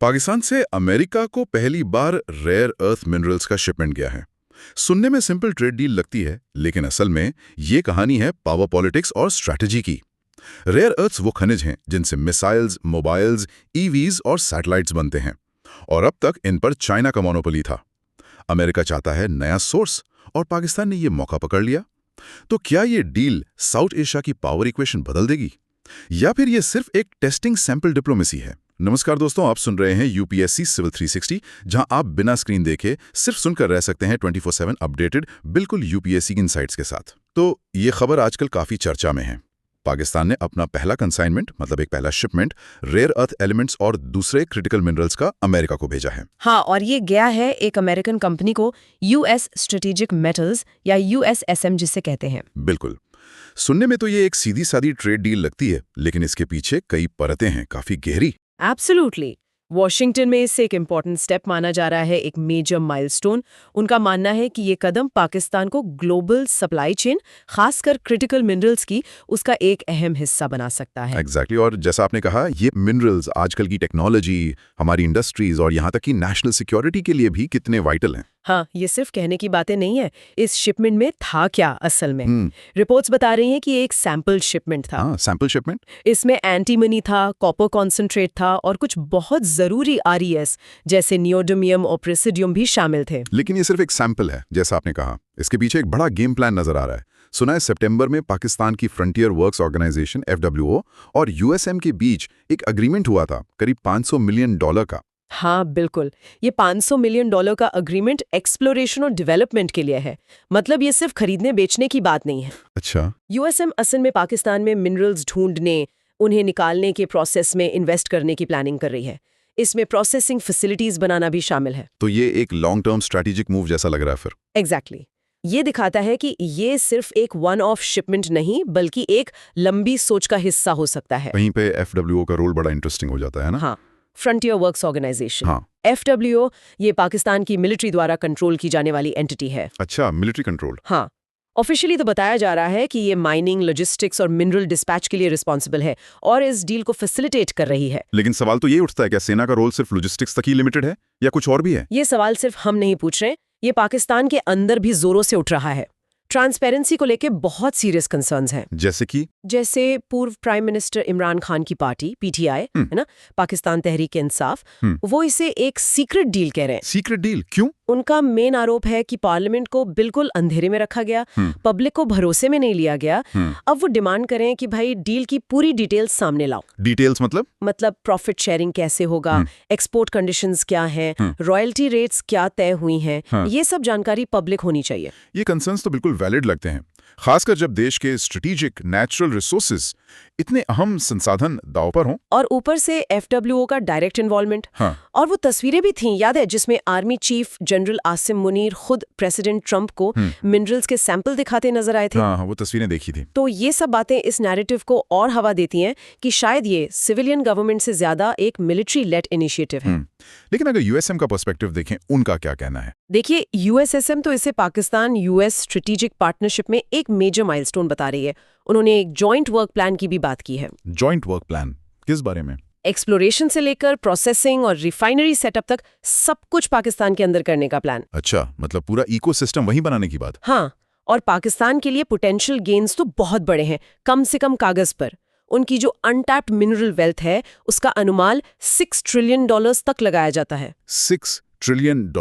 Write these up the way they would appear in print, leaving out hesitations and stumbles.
पाकिस्तान से अमेरिका को पहली बार रेयर अर्थ मिनरल्स का शिपमेंट गया है। सुनने में सिंपल ट्रेड डील लगती है, लेकिन असल में ये कहानी है पावर पॉलिटिक्स और स्ट्रैटेजी की। रेयर अर्थ्स वो खनिज हैं जिनसे मिसाइल्स, मोबाइल्स, ईवीज और सैटेलाइट्स बनते हैं, और अब तक इन पर चाइना का मोनोपोली था। अमेरिका चाहता है नया सोर्स, और पाकिस्तान ने ये मौका पकड़ लिया। तो क्या ये डील साउथ एशिया की पावर इक्वेशन बदल देगी, या फिर ये सिर्फ एक टेस्टिंग सैंपल डिप्लोमेसी है? नमस्कार दोस्तों, आप सुन रहे हैं यूपीएससी सिविल 360, जहां आप बिना स्क्रीन देखे सिर्फ सुनकर रह सकते हैं 24/7 अपडेटेड, बिल्कुल यूपीएससी इनसाइट्स के साथ। तो ये खबर आजकल काफी चर्चा में है। पाकिस्तान ने अपना पहला कंसाइनमेंट, मतलब एक पहला शिपमेंट रेयर अर्थ एलिमेंट्स और दूसरे क्रिटिकल मिनरल्स का अमेरिका को भेजा है। हाँ, और ये गया है एक अमेरिकन कंपनी को, यूएस स्ट्रेटेजिक मेटल्स या यूएसएसएम जिसे कहते हैं। बिल्कुल। सुनने में तो ये एक सीधी सादी ट्रेड डील लगती है, लेकिन इसके पीछे कई परतें हैं, काफी गहरी। एब्सोल्युटली। वॉशिंगटन में इससे एक इम्पॉर्टेंट स्टेप माना जा रहा है, एक मेजर माइलस्टोन। उनका मानना है कि ये कदम पाकिस्तान को ग्लोबल सप्लाई चेन, खासकर क्रिटिकल मिनरल्स की, उसका एक अहम हिस्सा बना सकता है। एग्जैक्टली। और जैसा आपने कहा, ये मिनरल्स आजकल की टेक्नोलॉजी, हमारी इंडस्ट्रीज और यहाँ तक कि नेशनल सिक्योरिटी के लिए भी कितने वाइटल हैं। हाँ, ये सिर्फ कहने की बातें नहीं है। इस शिपमेंट में था क्या असल में? रिपोर्ट्स बता रही हैं कि ये एक सैंपल शिपमेंट था। हाँ, सैंपल शिपमेंट। इसमें एंटीमनी था, कॉपर कॉन्सेंट्रेट था और कुछ बहुत जरूरी आरईएस जैसे नियोडोमियम और प्रेसिडियम भी शामिल थे। लेकिन ये सिर्फ एक सैंपल है, जैसा आपने कहा। इसके पीछे एक बड़ा गेम प्लान नजर आ रहा है। सुना है सितंबर में पाकिस्तान की फ्रंटियर वर्क्स ऑर्गेनाइजेशन FWO और यूएसएम के बीच एक अग्रीमेंट हुआ था, करीब $500 मिलियन का। हाँ बिल्कुल, ये $500 मिलियन का अग्रीमेंट एक्सप्लोरेशन और डेवलपमेंट के लिए है। मतलब ये सिर्फ खरीदने बेचने की बात नहीं है। अच्छा। यूएसएम असल में पाकिस्तान में मिनरल्स ढूंढने, उन्हें निकालने के प्रोसेस में इन्वेस्ट करने की प्लानिंग कर रही है। इसमें प्रोसेसिंग फैसिलिटीज बनाना भी शामिल है। तो ये एक लॉन्ग टर्म स्ट्रैटेजिक मूव जैसा लग रहा है फिर। एग्जैक्टली। ये दिखाता है कि ये सिर्फ एक वन ऑफ शिपमेंट नहीं, बल्कि एक लंबी सोच का हिस्सा हो सकता है। वहीं पे FWO का रोल बड़ा इंटरेस्टिंग हो जाता है ना। हाँ, फ्रंटियर वर्क्स ऑर्गेनाइजेशन। हाँ। FWO ये पाकिस्तान की मिलिट्री द्वारा कंट्रोल की जाने वाली एंटिटी है। अच्छा, मिलिट्री कंट्रोल। हाँ, ऑफिशियली तो बताया जा रहा है कि ये माइनिंग, लॉजिस्टिक्स और मिनरल डिस्पैच के लिए रिस्पॉन्सिबल है और इस डील को फैसिलिटेट कर रही है। लेकिन सवाल तो ये उठता है, क्या सेना का रोल सिर्फ लॉजिस्टिक्स तक ही लिमिटेड है या कुछ और भी है? ये सवाल सिर्फ हम नहीं पूछ रहे, ये पाकिस्तान के अंदर भी जोरों से उठ रहा है। ट्रांसपेरेंसी को लेके बहुत सीरियस कंसर्न्स हैं। जैसे पूर्व प्राइम मिनिस्टर इमरान खान की पार्टी PTI है ना, पाकिस्तान तहरीक इंसाफ, वो इसे एक सीक्रेट डील कह रहे हैं। सीक्रेट डील क्यों? उनका मेन आरोप है कि पार्लियामेंट को बिल्कुल अंधेरे में रखा गया, पब्लिक को भरोसे में नहीं लिया गया। अब वो डिमांड करें कि भाई डील की पूरी डिटेल्स सामने लाओ। डिटेल्स मतलब प्रॉफिट शेयरिंग कैसे होगा, एक्सपोर्ट कंडीशंस क्या हैं, रॉयल्टी रेट्स क्या तय हुई हैं, ये सब जानकारी पब्लिक होनी चाहिए। ये कंसर्न्स तो बिल्कुल वैलिड लगते हैं, खासकर जब देश के स्ट्रेटेजिक नेचुरल रिसोर्सेज, इतने अहम संसाधन दांव पर हों। और ऊपर से FWO का डायरेक्ट इन्वॉल्वमेंट। और वो तस्वीरें भी थीं, याद है, जिसमें army chief general Asim Munir खुद प्रेसिडेंट ट्रंप को मिनरल्स के सैंपल दिखाते नजर आए थे। हाँ, वो तस्वीरें देखी थी। तो ये सब बातें इस नैरेटिव को और हवा देती हैं कि शायद ये सिविलियन गवर्नमेंट से ज्यादा एक मिलिट्री लेड इनिशिएटिव है। लेकिन अगर यूएसएम का पर्सपेक्टिव देखें, उनका क्या कहना है? देखिए, यूएसएसएम तो इसे पाकिस्तान US स्ट्रेटेजिक पार्टनरशिप में एक मेजर माइलस्टोन बता रही है। उन्होंने एक जॉइंट वर्क प्लान की भी बात की है। जॉइंट वर्क प्लान किस बारे में? एक्सप्लोरेशन से लेकर प्रोसेसिंग और रिफाइनरी सेटअप तक सब कुछ पाकिस्तान के अंदर करने का प्लान। अच्छा, मतलब पूरा इकोसिस्टम वहीं बनाने की बात। हाँ, और पाकिस्तान के लिए पोटेंशियल गेन्स तो बहुत बड़े हैं, कम से कम कागज पर। उनकी जो अनटैप्ड मिनरल वेल्थ है, उसका अनुमान $6 ट्रिलियन तक लगाया जाता है। $6 ट्रिलियन?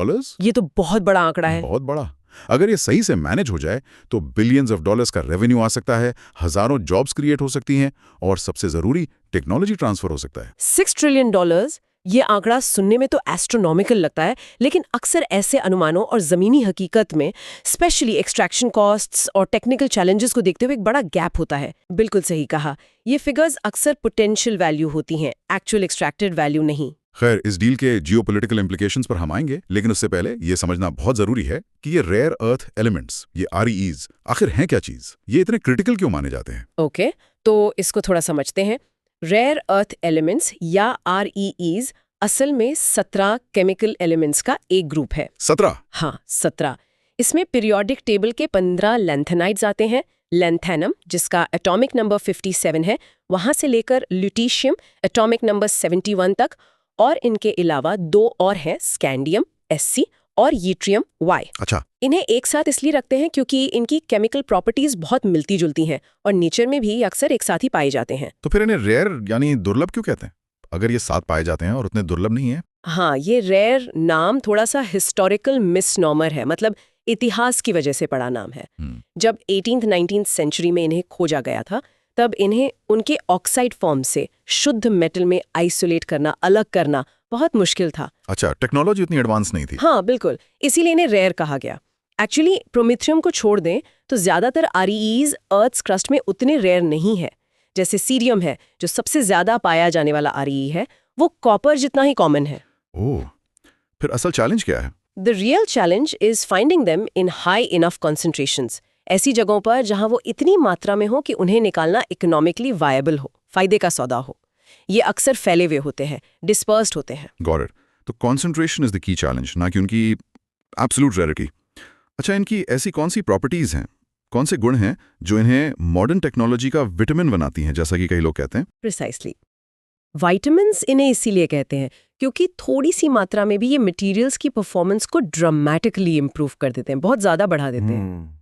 ये तो बहुत बड़ा आंकड़ा है। बहुत बड़ा। अगर ये सही से मैनेज हो जाए तो बिलियंस ऑफ डॉलर्स का रेवेन्यू आ सकता है, हजारों जॉब्स क्रिएट हो सकती हैं, और सबसे जरूरी टेक्नोलॉजी ट्रांसफर हो सकता है। $6 ट्रिलियन, ये आंकड़ा सुनने में तो एस्ट्रोनॉमिकल लगता है, लेकिन अक्सर ऐसे अनुमानों और जमीनी हकीकत में, स्पेशली एक्सट्रैक्शन कॉस्ट्स और टेक्निकल चैलेंजेस को देखते हुए, एक बड़ा गैप होता है। बिल्कुल सही कहा, ये फिगर्स अक्सर पोटेंशियल वैल्यू होती हैं, एक्चुअल एक्सट्रैक्टेड वैल्यू नहीं। खैर, इस डील के जियोपॉलिटिकल इंप्लीकेशंस पर हम आएंगे, लेकिन उससे पहले ये समझना बहुत जरूरी है कि ये रेयर अर्थ एलिमेंट्स, ये REEs, आखिर हैं क्या चीज? ये इतने क्रिटिकल क्यों माने जाते हैं? ओके, तो इसको थोड़ा समझते हैं। रेयर अर्थ एलिमेंट्स या REEs असल में 17 केमिकल एलिमेंट्स का एक ग्रुप है। 17? हाँ, 17। इसमें पीरियोडिक टेबल के 15 लैंथेनाइड्स आते हैं। लैंथेनम, जिसका एटॉमिक नंबर 57 है, वहां से लेकर ल्यूटीशियम एटॉमिक नंबर 71 तक, और इनके अलावा 2 और हैं, स्कैंडियम Sc और यीट्रियम Y। अच्छा, इन्हें एक साथ इसलिए रखते हैं क्योंकि इनकी केमिकल प्रॉपर्टीज बहुत मिलती जुलती हैं और नेचर में भी अक्सर एक साथ ही पाए जाते हैं। तो फिर इन्हें रेयर यानी दुर्लभ क्यों कहते हैं, अगर ये साथ पाए जाते हैं और उतने दुर्लभ नहीं है? हाँ, ये रेयर नाम थोड़ा सा हिस्टोरिकल मिसनॉमर है, मतलब इतिहास की वजह से पड़ा नाम है। जब 18th-19th सेंचुरी में इन्हें खोजा गया था, तब इन्हें उनके ऑक्साइड फॉर्म से शुद्ध मेटल में आइसोलेट करना, अलग करना बहुत मुश्किल था। अच्छा, टेक्नोलॉजी उतनी एडवांस नहीं थी। हाँ बिल्कुल, इसीलिए इन्हें रेयर कहा गया। एक्चुअली प्रोमेथियम को छोड़ दें तो ज्यादातर REEs अर्थ क्रस्ट में उतने रेयर नहीं है। जैसे सीरियम है, जो सबसे ज्यादा पाया जाने वाला REE है, वो कॉपर जितना ही कॉमन है। ओह, फिर असल चैलेंज क्या है? The real challenge is finding them in high enough concentrations, ऐसी जगहों पर जहां वो इतनी मात्रा में हो कि उन्हें निकालना इकोनॉमिकली वायबल हो, फायदे का सौदा हो। ये अक्सर फैले हुए होते हैं, डिस्पर्स्ड होते हैं। Got it. तो concentration is the key challenge, ना कि उनकी एब्सोल्यूट रेयरिटी। अच्छा, इनकी ऐसी कौन सी प्रॉपर्टीज हैं, कौन से गुण हैं जो इन्हें मॉडर्न टेक्नोलॉजी का विटामिन बनाती हैं, जैसा कि कई लोग कहते हैं? प्रिसाइसली, वाइटामिन्स इन्हें इसीलिए कहते हैं क्योंकि थोड़ी सी मात्रा में भी ये मटेरियल्स की परफॉर्मेंस को ड्रामेटिकली इंप्रूव कर देते हैं, बहुत ज्यादा बढ़ा देते हैं।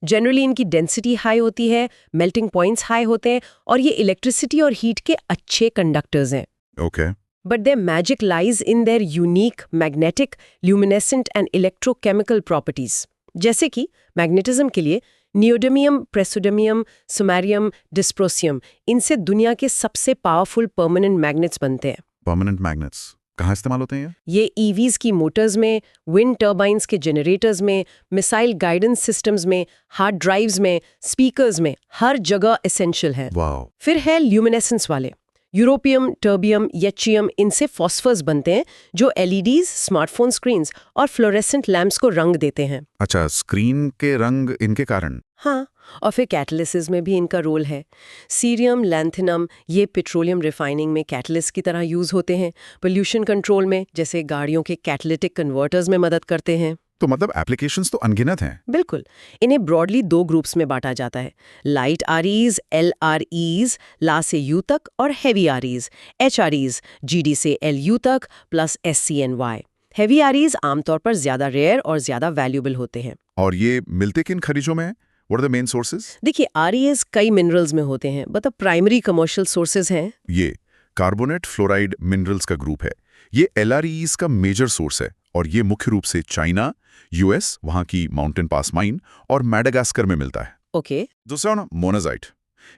जनरली इनकी डेंसिटी हाई होती है, मेल्टिंग पॉइंट्स हाई होते हैं और ये इलेक्ट्रिसिटी और हीट के अच्छे कंडक्टर्स हैं। Okay. But there magic lies in their unique magnetic, luminescent and electrochemical properties. जैसे कि मैग्नेटिज्म के लिए नियोडीमियम, प्रेसोडियम, सुमेरियम, डिस्प्रोसियम, इनसे दुनिया के सबसे पावरफुल परमानेंट मैग्नेट्स बनते हैं। परमानेंट मैग्नेट्स कहाँ इस्तेमाल होते हैं ये EVs की मोटर्स में, विंड टर्बाइन्स के जनरेटर्स में, मिसाइल गाइडेंस सिस्टम्स में, हार्ड ड्राइव्स में, स्पीकर्स में, हर जगह एसेंशियल है। वाओ। फिर है ल्यूमिनेसेंस वाले, यूरोपियम, टर्बियम, यचियम, इनसे फॉस्फर्स बनते हैं जो LEDs, स्मार्टफोन स्क्रीन्स और फ्लोरेसेंट लैंप्स को रंग देते हैं। अच्छा, स्क्रीन के रंग इनके कारण? हाँ, और फिर कैटलिसिस में भी इनका रोल है। सीरियम, लैंथिनम, ये पेट्रोलियम रिफाइनिंग में कैटलिस्ट की तरह यूज होते हैं। पोल्यूशन कंट्रोल में, जैसे गाड़ियों के कैटलिटिक कन्वर्टर्स में मदद करते हैं। तो मतलब एप्लीकेशंस तो अनगिनत हैं। बिल्कुल। इन्हें ब्रॉडली 2 ग्रुप्स में बांटा जाता है, लाइट REs, LREs, ला से U तक, और हैवी REs, HREs, GD से LU तक, प्लस SCNY। हैवी REs आमतौर पर ज्यादा रेयर और ज्यादा वैल्यूएबल होते हैं। और ये मिलते किन खनिजों में हैं? What are the main sources? देखिए, REs कई मिनरल्स में होते हैं, बट प्राइमरी कमर्शियल सोर्सेज हैं। ये कार्बोनेट फ्लोराइड मिनरल्स का ग्रुप है। ये LREs का मेजर सोर्स है और ये मुख्य रूप से चाइना, US, वहां की माउंटेन पास माइन और मैडागास्कर में मिलता है। ओके। दूसरा ना मोनाजाइट,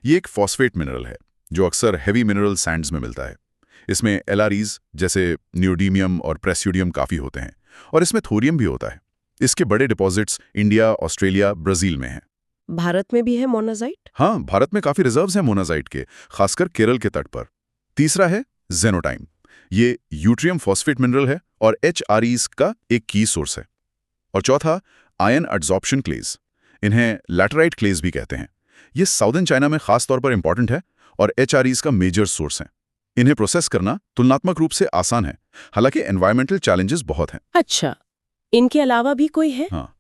ये एक फॉस्फेट मिनरल है जो अक्सर हैवी मिनरल सैंड्स में मिलता है। इसमें LREs जैसे नियोडीमियम और प्रेसियोडियम काफी होते हैं और इसमें थोरियम भी होता है। इसके बड़े डिपॉजिट्स इंडिया, ऑस्ट्रेलिया, ब्राजील में हैं। भारत में भी है मोनाजाइट? हाँ, भारत में काफी रिजर्व्स हैं मोनाजाइट के, खासकर केरल के तट पर। तीसरा है जेनोटाइम, ये यूट्रियम फॉस्फेट मिनरल है और HREs का एक की सोर्स है। और चौथा आयन एड्सॉर्प्शन क्लेज, इन्हें लैटेराइट क्लेज भी कहते हैं। ये साउदर्न चाइना में खास तौर पर इंपॉर्टेंट है और HREs का मेजर सोर्स है। इन्हें प्रोसेस करना तुलनात्मक रूप से आसान है, हालांकि एनवायरमेंटल चैलेंजेस बहुत हैं। अच्छा, इनके अलावा भी कोई है? हाँ,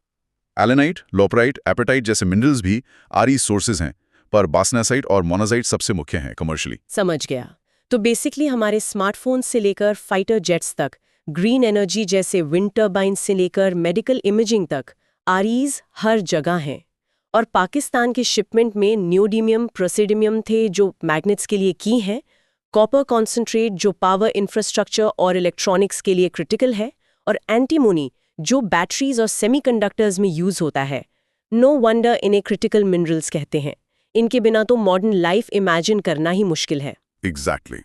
एलेनाइट, लोपराइट, एपेटाइट जैसे मिनरल्स भी RE सोर्सेज हैं, पर बासनासाइट और मोनाजाइट सबसे मुख्य हैं कमर्शियली। समझ गया। तो बेसिकली हमारे स्मार्टफोन से लेकर फाइटर जेट्स तक, ग्रीन एनर्जी जैसे विंड टर्बाइन से लेकर मेडिकल इमेजिंग तक, REs हर जगह हैं। और पाकिस्तान के शिपमेंट में नियोडीमियम, प्रेसिडियम थे जो मैग्नेट्स के लिए की हैं, कॉपर कॉन्सेंट्रेट जो पावर इंफ्रास्ट्रक्चर और इलेक्ट्रॉनिक्स के लिए क्रिटिकल है, और एंटीमोनी जो बैटरीज और सेमीकंडक्टर्स में यूज होता है। नो वंडर इन्हें क्रिटिकल मिनरल्स कहते हैं। इनके बिना तो मॉडर्न लाइफ इमेजिन करना ही मुश्किल है। एग्जैक्टली।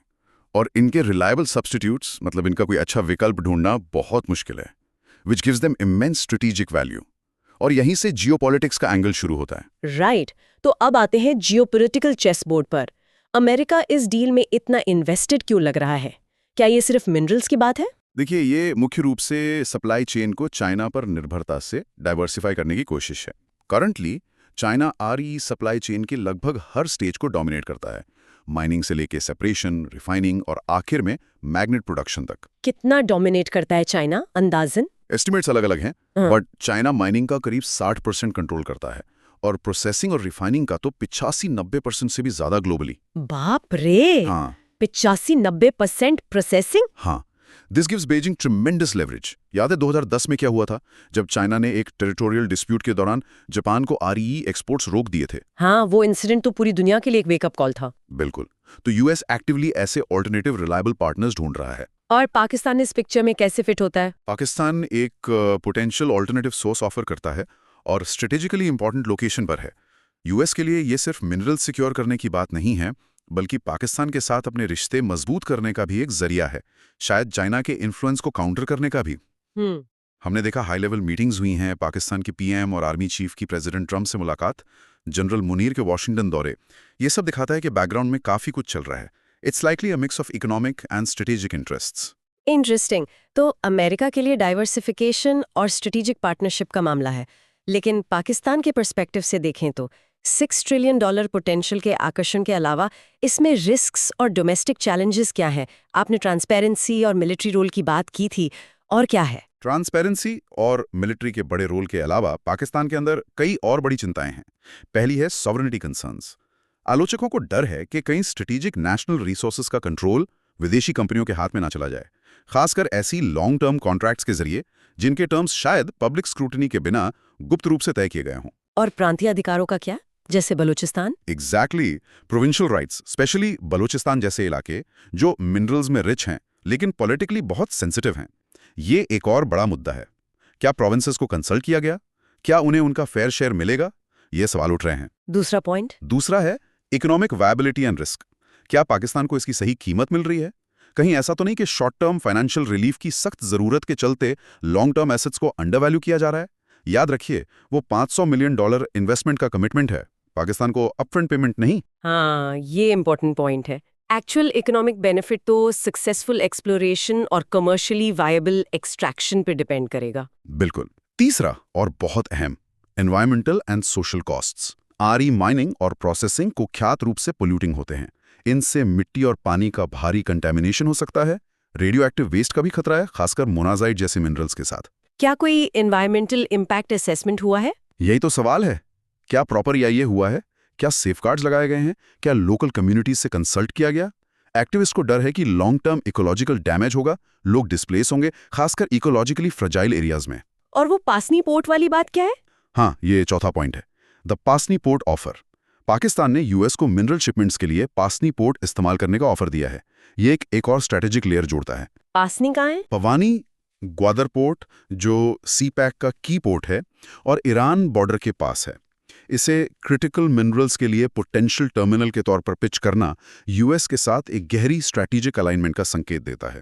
और इनके रिलायबल सब्स्टिट्यूट्स, मतलब इनका कोई अच्छा विकल्प ढूंढना बहुत मुश्किल है, which gives them immense strategic value. और यहीं से जियोपॉलिटिक्स का एंगल शुरू होता है। राइट। तो अब आते हैं जियोपॉलिटिकल चेस बोर्ड पर। अमेरिका इस डील में इतना इन्वेस्टेड क्यों लग रहा है? क्या ये सिर्फ मिनरल्स की बात है? देखिए, ये मुख्य रूप से सप्लाई चेन को चाइना पर निर्भरता से डाइवर्सिफाई करने की कोशिश है। Currently China RE supply chain के लगभग हर स्टेज को डोमिनेट करता है, माइनिंग से लेके सेपरेशन, रिफाइनिंग और आखिर में मैग्नेट प्रोडक्शन तक। कितना डोमिनेट करता है चाइना अंदाजन? एस्टिमेट्स अलग अलग हैं, बट चाइना माइनिंग का करीब 60% कंट्रोल करता है और प्रोसेसिंग और रिफाइनिंग का तो 85-90% से भी ज्यादा ग्लोबली। बाप रे! हाँ, 85-90% प्रोसेसिंग? हाँ, this gives Beijing tremendous leverage. याद है 2010 में क्या हुआ था, जब चाइना ने एक टेरिटोरियल डिस्प्यूट के दौरान जापान को आरईई एक्सपोर्ट्स रोक दिए थे। हाँ, वो इंसिडेंट तो पूरी दुनिया के लिए एक वेकअप कॉल था। बिल्कुल। तो यूएस एक्टिवली ऐसे ऑल्टरनेटिव रिलायबल पार्टनर्स ढूंढ रहा है। और पाकिस्तान इस पिक्चर में कैसे फिट होता है? पाकिस्तान एक पोटेंशियल ऑल्टरनेटिव सोर्स ऑफर करता है और स्ट्रेटेजिकली इंपॉर्टेंट लोकेशन पर है। यूएस के लिए ये सिर्फ मिनरल सिक्योर करने की बात नहीं है, बल्कि पाकिस्तान के साथ अपने रिश्ते मजबूत करने का भी एक जरिया है, शायद चाइना के इन्फ्लुएंस को काउंटर करने का भी। हमने देखा हाई लेवल मीटिंग्स हुई हैं, पाकिस्तान के पीएम और आर्मी चीफ की प्रेसिडेंट ट्रंप से मुलाकात, जनरल मुनीर के वॉशिंगटन दौरे। ये सब दिखाता है कि बैकग्राउंड में काफी कुछ चल रहा है। It's likely a mix of economic and strategic interests. Interesting. तो अमेरिका के लिए डाइवर्सिफिकेशन और स्ट्रेटेजिक पार्टनरशिप का मामला है, लेकिन पाकिस्तान के पर्सपेक्टिव से देखें तो $6 ट्रिलियन पोटेंशियल के आकर्षण के अलावा इसमें रिस्क्स और डोमेस्टिक चैलेंजेस क्या हैं? आपने ट्रांसपेरेंसी और मिलिट्री रोल की बात की थी, और क्या है? ट्रांसपेरेंसी और मिलिट्री के बड़े रोल के अलावा पाकिस्तान के अंदर कई और बड़ी चिंताएं हैं। पहली है सॉवरेनिटी कंसर्न्स। आलोचकों को डर है कि कहीं स्ट्रेटेजिक नेशनल रिसोर्सेज का कंट्रोल विदेशी कंपनियों के हाथ में ना चला जाए, खासकर ऐसी लॉन्ग टर्म कॉन्ट्रैक्ट्स के जरिए जिनके टर्म्स शायद पब्लिक स्क्रूटनी के बिना गुप्त रूप से तय किए गए हों। और प्रांतीय अधिकारों का क्या, जैसे Balochistan? Exactly. Provincial rights, specially Balochistan जैसे इलाके जो मिनरल्स में रिच हैं लेकिन पॉलिटिकली बहुत सेंसिटिव हैं, ये एक और बड़ा मुद्दा है। क्या प्रोविंसेस को कंसल्ट किया गया? क्या उन्हें उनका फेयर शेयर मिलेगा? ये सवाल उठ रहे हैं। दूसरा पॉइंट? दूसरा है इकोनॉमिक वायबिलिटी एंड रिस्क। क्या पाकिस्तान को इसकी सही कीमत मिल रही है? कहीं ऐसा तो नहीं कि शॉर्ट टर्म फाइनेंशियल रिलीफ की सख्त जरूरत के चलते लॉन्ग टर्म एसेट्स को अंडरवैल्यू किया जा रहा है? याद रखिए, वो $500 मिलियन इन्वेस्टमेंट का कमिटमेंट है, पाकिस्तान को अपफ्रंट पेमेंट नहीं। हाँ, ये इंपॉर्टेंट पॉइंट है। एक्चुअल इकोनॉमिक बेनिफिट तो सक्सेसफुल एक्सप्लोरेशन और कमर्शियली वायबल एक्सट्रैक्शन पे डिपेंड करेगा। बिल्कुल। तीसरा और बहुत अहम, environmental and social costs. RE mining और प्रोसेसिंग कुख्यात रूप से पोल्यूटिंग होते हैं। इनसे मिट्टी और पानी का भारी कंटेमिनेशन हो सकता है। रेडियो एक्टिव वेस्ट का भी खतरा है, खासकर मोनाजाइट जैसे मिनरल्स के साथ। क्या कोई एनवायरमेंटल इम्पैक्ट असेसमेंट हुआ है? यही तो सवाल है। क्या प्रॉपर EIA हुआ है? क्या सेफगार्ड्स लगाए गए हैं? क्या लोकल कम्युनिटीज से कंसल्ट किया गया? एक्टिविस्ट को डर है कि लॉन्ग टर्म इकोलॉजिकल डैमेज होगा, लोग डिस्प्लेस होंगे, खासकर इकोलॉजिकली फ्रजाइल एरियाज में। और वो पासनी पोर्ट वाली बात क्या है? हाँ, ये चौथा पॉइंट है, the Pasni port offer. Pakistan ने यूएस को मिनरल शिपमेंट्स के लिए पासनी पोर्ट इस्तेमाल करने का ऑफर दिया है। ये एक और स्ट्रेटेजिक लेयर जोड़ता है। पासनी कहाँ है? पवानी ग्वादर पोर्ट, जो सीपैक का की पोर्ट है और ईरान बॉर्डर के पास है। इसे क्रिटिकल मिनरल्स के लिए पोटेंशियल टर्मिनल के तौर पर पिच करना यूएस के साथ एक गहरी स्ट्रैटेजिक अलाइनमेंट का संकेत देता है।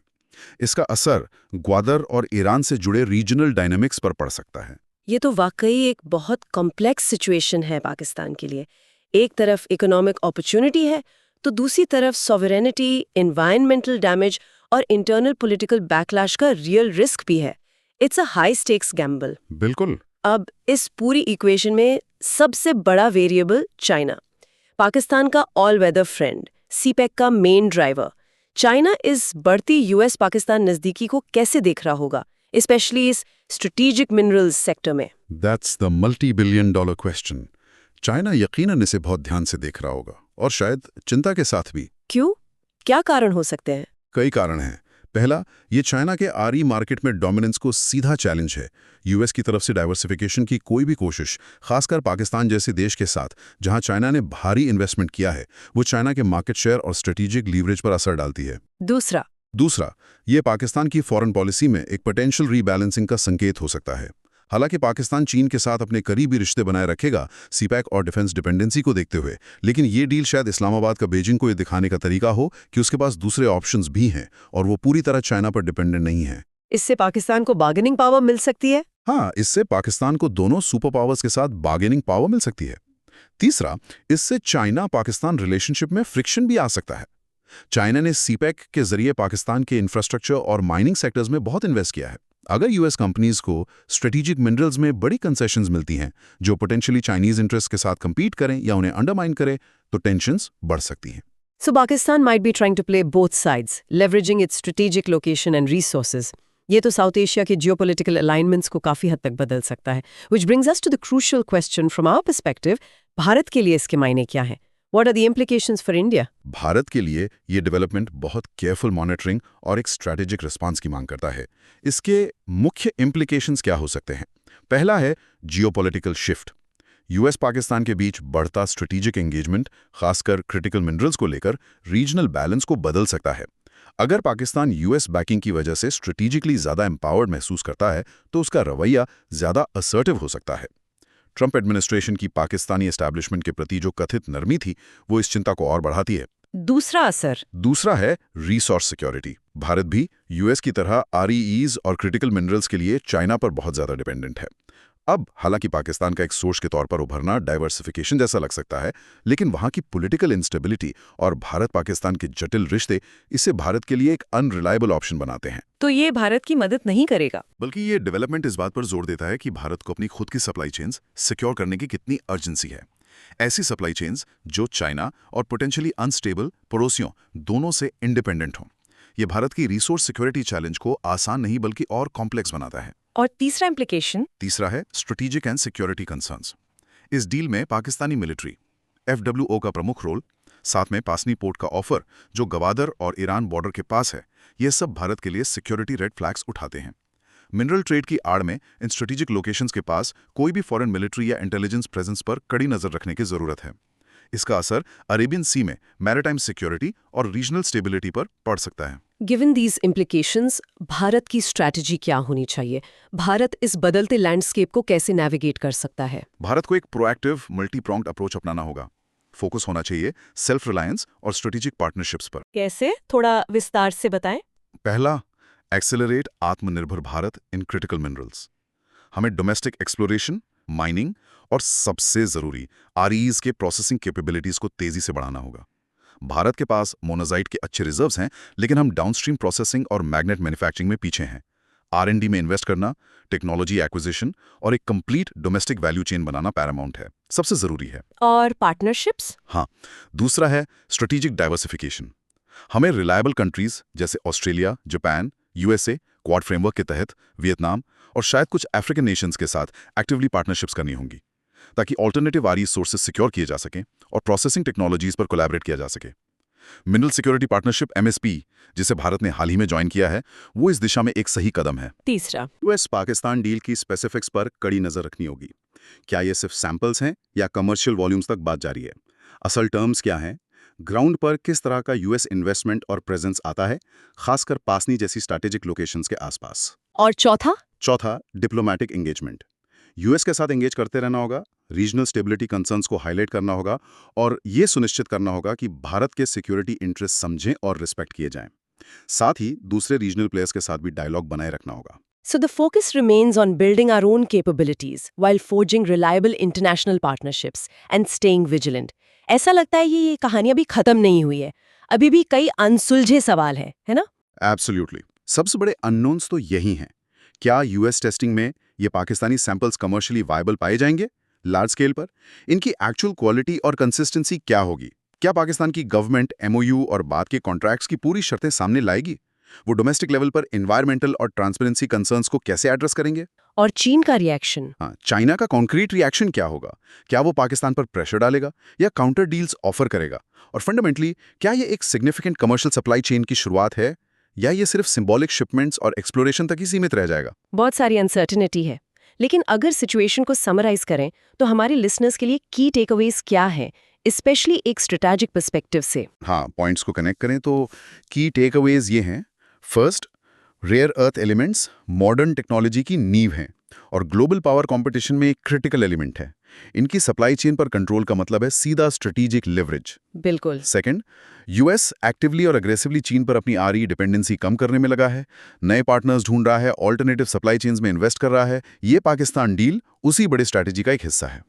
इसका असर ग्वादर और ईरान से जुड़े रीजनल डायनामिक्स पर पड़ सकता है। ये तो वाकई एक बहुत कॉम्प्लेक्स सिचुएशन है पाकिस्तान के लिए। एक तरफ इकोनॉमिक अपॉर्चुनिटी है, तो दूसरी तरफ सॉवरेनिटी, एनवायरमेंटल डैमेज और इंटरनल पॉलिटिकल बैकलैश का रियल रिस्क भी है। It's a high stakes Gamble. बिल्कुल। अब इस पूरी इक्वेशन में सबसे बड़ा वेरिएबल चाइना, पाकिस्तान का ऑल वेदर फ्रेंड, सीपैक का मेन ड्राइवर। चाइना इस बढ़ती यूएस पाकिस्तान नजदीकी को कैसे देख रहा होगा, स्पेशली इस स्ट्रेटेजिक मिनरल्स सेक्टर में? That's the $multi-billion question. China यकीनन इसे बहुत ध्यान से देख रहा होगा, और शायद चिंता के साथ भी। क्यों? क्या कारण हो सकते हैं? कई कारण हैं। पहला, ये चाइना के आरई मार्केट में डोमिनेंस को सीधा चैलेंज है। यूएस की तरफ से डाइवर्सिफिकेशन की कोई भी कोशिश, खासकर पाकिस्तान जैसे देश के साथ जहां चाइना ने भारी इन्वेस्टमेंट किया है, वो चाइना के मार्केट शेयर और स्ट्रेटेजिक लीवरेज पर असर डालती है। दूसरा, ये पाकिस्तान की फॉरेन पॉलिसी में एक पोटेंशियल रीबैलेंसिंग का संकेत हो सकता है। हालांकि पाकिस्तान चीन के साथ अपने करीबी रिश्ते बनाए रखेगा सीपैक और डिफेंस डिपेंडेंसी को देखते हुए, लेकिन ये डील शायद इस्लामाबाद का बीजिंग को ये दिखाने का तरीका हो कि उसके पास दूसरे ऑप्शंस भी हैं और वो पूरी तरह चाइना पर डिपेंडेंट नहीं है। इससे पाकिस्तान को बार्गेनिंग पावर मिल सकती है? हाँ, इससे पाकिस्तान को दोनों सुपर पावर्स के साथ बार्गेनिंग पावर मिल सकती है। तीसरा, इससे चाइना पाकिस्तान रिलेशनशिप में फ्रिक्शन भी आ सकता है। चाइना ने सीपैक के जरिए पाकिस्तान के इंफ्रास्ट्रक्चर और माइनिंग सेक्टर्स में बहुत इन्वेस्ट किया है। अगर यूएस कंपनीज को स्ट्रेटेजिक मिनरल्स में बड़ी कंसेशंस मिलती हैं जो पोटेंशियली चाइनीज इंटरेस्ट के साथ compete करें या उन्हें अंडरमाइन करें, तो टेंशंस बढ़ सकती हैं। So Pakistan might be trying to play both sides, leveraging its strategic location and resources. ये तो साउथ एशिया के जियोपॉलिटिकल अलाइनमेंट्स को काफी हद तक बदल सकता है। Which brings us to the crucial question from our perspective, Bharat के लिए इसके मायने क्या हैं? What are the implications for India? Bharat के लिए ये डेवलपमेंट बहुत केयरफुल मॉनिटरिंग और एक स्ट्रैटेजिक रिस्पांस की मांग करता है। इसके मुख्य इम्प्लीकेशंस क्या हो सकते हैं? पहला है जियोपॉलिटिकल शिफ्ट। यूएस पाकिस्तान के बीच बढ़ता स्ट्रेटेजिक एंगेजमेंट, खासकर क्रिटिकल मिनरल्स को लेकर, रीजनल बैलेंस को बदल सकता है। अगर पाकिस्तान यूएस बैकिंग की वजह से स्ट्रेटेजिकली ज्यादा एम्पावर्ड महसूस करता है तो उसका रवैया ज्यादा असर्टिव हो सकता है। ट्रंप एडमिनिस्ट्रेशन की पाकिस्तानी एस्टैब्लिशमेंट के प्रति जो कथित नरमी थी, वो इस चिंता को और बढ़ाती है। दूसरा है रिसोर्स सिक्योरिटी। भारत भी यूएस की तरह आरईईज और क्रिटिकल मिनरल्स के लिए चाइना पर बहुत ज्यादा डिपेंडेंट है। अब हालांकि पाकिस्तान का एक सोर्स के तौर पर उभरना डाइवर्सिफिकेशन जैसा लग सकता है, लेकिन वहां की पॉलिटिकल इंस्टेबिलिटी और भारत पाकिस्तान के जटिल रिश्ते इसे भारत के लिए एक अनरिलायबल ऑप्शन बनाते हैं। तो ये भारत की मदद नहीं करेगा, बल्कि ये डेवलपमेंट इस बात पर जोर देता है कि भारत को अपनी खुद की सप्लाई चेन्स सिक्योर करने की कितनी अर्जेंसी है। ऐसी सप्लाई चेन्स जो चाइना और पोटेंशियली अनस्टेबल पड़ोसियों दोनों से इंडिपेंडेंट हों। ये भारत की रिसोर्स सिक्योरिटी चैलेंज को आसान नहीं बल्कि और कॉम्प्लेक्स बनाता है। और तीसरा है स्ट्रेटेजिक एंड सिक्योरिटी कंसर्न्स। इस डील में पाकिस्तानी मिलिट्री, एफडब्ल्यूओ का प्रमुख रोल, साथ में पासनी पोर्ट का ऑफर जो गवादर और ईरान बॉर्डर के पास है, ये सब भारत के लिए सिक्योरिटी रेड फ्लैग्स उठाते हैं। मिनरल ट्रेड की आड़ में इन स्ट्रेटेजिक लोकेशंस के पास कोई भी फॉरेन मिलिट्री या इंटेलिजेंस प्रेजेंस पर कड़ी नजर रखने की जरूरत है। इसका असर अरेबियन सी में मैरिटाइम सिक्योरिटी और रीजनल स्टेबिलिटी पर पड़ सकता है। गिवन दीज इम्प्लीकेशंस, भारत की स्ट्रैटेजी क्या होनी चाहिए? भारत इस बदलते लैंडस्केप को कैसे नेविगेट कर सकता है? भारत को एक प्रोएक्टिव मल्टी प्रॉन्ग्ड अप्रोच अपनाना होगा। फोकस होना चाहिए सेल्फ रिलायंस और स्ट्रेटेजिक पार्टनरशिप्स पर। कैसे? थोड़ा विस्तार से बताएं। पहला, एक्सेलरेट आत्मनिर्भर भारत इन क्रिटिकल मिनरल्स। हमें डोमेस्टिक एक्सप्लोरेशन, माइनिंग और सबसे जरूरी आरईज के प्रोसेसिंग कैपेबिलिटीज को तेजी से बढ़ाना होगा। भारत के पास मोनाजाइट के अच्छे रिजर्व्स हैं, लेकिन हम डाउनस्ट्रीम प्रोसेसिंग और मैग्नेट मैन्युफैक्चरिंग में पीछे हैं। आर&डी में इन्वेस्ट करना, टेक्नोलॉजी एक्विजिशन और एक कंप्लीट डोमेस्टिक वैल्यू चेन बनाना पैरामाउंट है, सबसे जरूरी है। और पार्टनरशिप्स? हाँ, दूसरा है स्ट्रेटेजिक डाइवर्सिफिकेशन। हमें रिलायबल कंट्रीज जैसे Australia, Japan, USA, quad framework के तहत वियतनाम और शायद कुछ अफ्रीकन नेशंस के साथ एक्टिवली पार्टनरशिप्स करनी होंगी, ताकि ऑल्टरनेटिव आरई सोर्सेज सिक्योर किए जा सकें और प्रोसेसिंग टेक्नोलॉजीज पर कोलैबोरेट किया जा सके। मिनरल सिक्योरिटी पार्टनरशिप एमएसपी, जिसे भारत ने हाल ही में ज्वाइन किया है, वो इस दिशा में एक सही कदम है। तीसरा, यूएस पाकिस्तान डील की स्पेसिफिक्स पर कड़ी नजर रखनी होगी। क्या ये सिर्फ सैंपल्स हैं या कमर्शियल वॉल्यूम्स तक बात जारी है? असल टर्म्स क्या हैं? ग्राउंड पर किस तरह का यूएस इन्वेस्टमेंट और प्रेजेंस आता है, खासकर पासनी जैसी स्ट्रैटेजिक लोकेशंस के आसपास? और चौथा, डिप्लोमैटिक एंगेजमेंट। यूएस के साथ एंगेज करते रहना होगा, रीजनल स्टेबिलिटी कंसर्न्स को हाईलाइट करना होगा और ये सुनिश्चित करना होगा कि भारत के सिक्योरिटी इंटरेस्ट समझें और रिस्पेक्ट किए जाएं। साथ ही दूसरे रीजनल प्लेयर्स के साथ भी डायलॉग बनाए रखना होगा। So the focus remains on building our own capabilities while forging reliable international partnerships and staying vigilant. ऐसा लगता है ये कहानी अभी खत्म नहीं हुई है, अभी भी कई अनसुलझे सवाल है ना? एब्सोल्युटली। सबसे बड़े अननोन्स तो यही हैं। क्या यूएस टेस्टिंग में ये पाकिस्तानी सैंपल्स कमर्शियली वायबल पाए जाएंगे लार्ज स्केल पर? इनकी एक्चुअल क्वालिटी और कंसिस्टेंसी क्या होगी? क्या पाकिस्तान की गवर्नमेंट एमओयू और बाद के कॉन्ट्रैक्ट्स की पूरी शर्तें सामने लाएगी? वो डोमेस्टिक लेवल पर एनवायरमेंटल और ट्रांसपेरेंसी कंसर्न्स को कैसे एड्रेस करेंगे? और चीन का रिएक्शन? हाँ, चाइना का कॉन्क्रीट रिएक्शन क्या होगा? क्या वो पाकिस्तान पर प्रेशर डालेगा या काउंटर डील्स ऑफर करेगा? और फंडामेंटली, क्या ये एक सिग्निफिकेंट कमर्शियल सप्लाई चेन की शुरुआत है या ये सिर्फ सिंबॉलिक शिपमेंट्स और एक्सप्लोरेशन तक ही सीमित रह जाएगा? बहुत सारी अनसर्टेनिटी है, लेकिन अगर सिचुएशन को समराइज करें तो हमारे लिसनर्स के लिए की टेकअवेज क्या है, स्पेशली एक स्ट्रेटेजिक पर्सपेक्टिव से? हाँ, पॉइंट्स को कनेक्ट करें तो की टेकअवेज ये हैं। First, rare earth elements modern technology की नींव हैं और ग्लोबल पावर कंपटीशन में एक क्रिटिकल एलिमेंट है। इनकी सप्लाई चेन पर कंट्रोल का मतलब है सीधा स्ट्रेटेजिक लिवरेज। बिल्कुल। सेकंड, यूएस एक्टिवली और अग्रेसिवली चीन पर अपनी आरई डिपेंडेंसी कम करने में लगा है, नए पार्टनर्स ढूंढ रहा है, ऑल्टरनेटिव सप्लाई चेन्स में इन्वेस्ट कर रहा है। ये पाकिस्तान डील उसी बड़े स्ट्रैटेजी का एक हिस्सा है।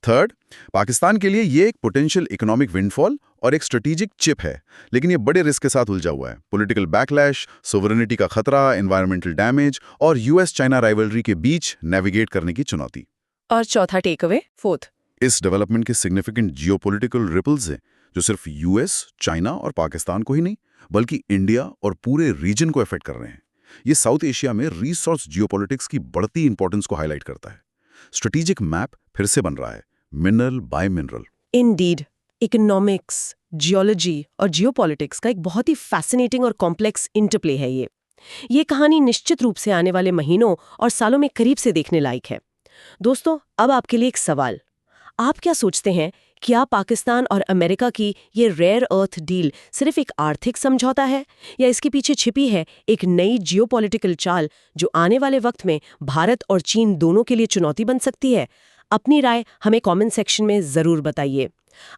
थर्ड, पाकिस्तान के लिए ये एक पोटेंशियल इकोनॉमिक विंडफॉल और एक स्ट्रेटेजिक चिप है, लेकिन ये बड़े रिस्क के साथ उलझा हुआ है। पॉलिटिकल बैकलैश, सोवरेनिटी का खतरा, एनवायरमेंटल डैमेज और यूएस चाइना राइवलरी के बीच नेविगेट करने की चुनौती। और चौथा टेकअवे, फोर्थ, इस डेवलपमेंट के सिग्निफिकेंट जियोपॉलिटिकल रिपल्स हैं जो सिर्फ यूएस, चाइना और पाकिस्तान को ही नहीं बल्कि इंडिया और पूरे रीजन को अफेक्ट कर रहे हैं। ये साउथ एशिया में रिसोर्स जियोपॉलिटिक्स की बढ़ती इंपॉर्टेंस को हाईलाइट करता है। स्ट्रेटेजिक मैप फिर से बन रहा है, mineral by mineral. Indeed, economics, geology और जियोपॉलिटिक्स का एक बहुत ही फैसिनेटिंग और कॉम्प्लेक्स इंटरप्ले है ये कहानी निश्चित रूप से आने वाले महीनों और सालों में करीब से देखने लायक है। दोस्तों, अब आपके लिए एक सवाल। आप क्या सोचते हैं, क्या पाकिस्तान और अमेरिका की ये रेयर अर्थ डील सिर्फ एक आर्थिक समझौता है, या इसके पीछे छिपी है एक नई जियोपॉलिटिकल चाल जो आने वाले वक्त में भारत और चीन दोनों के लिए चुनौती बन सकती है? अपनी राय हमें कमेंट सेक्शन में जरूर बताइए।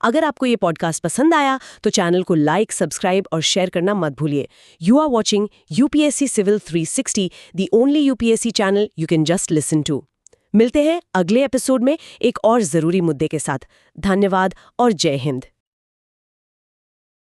अगर आपको ये पॉडकास्ट पसंद आया तो चैनल को लाइक, सब्सक्राइब और शेयर करना मत भूलिए। You are watching UPSC civil 360, the only UPSC channel you can just listen to. मिलते हैं अगले एपिसोड में एक और जरूरी मुद्दे के साथ। धन्यवाद और जय हिंद।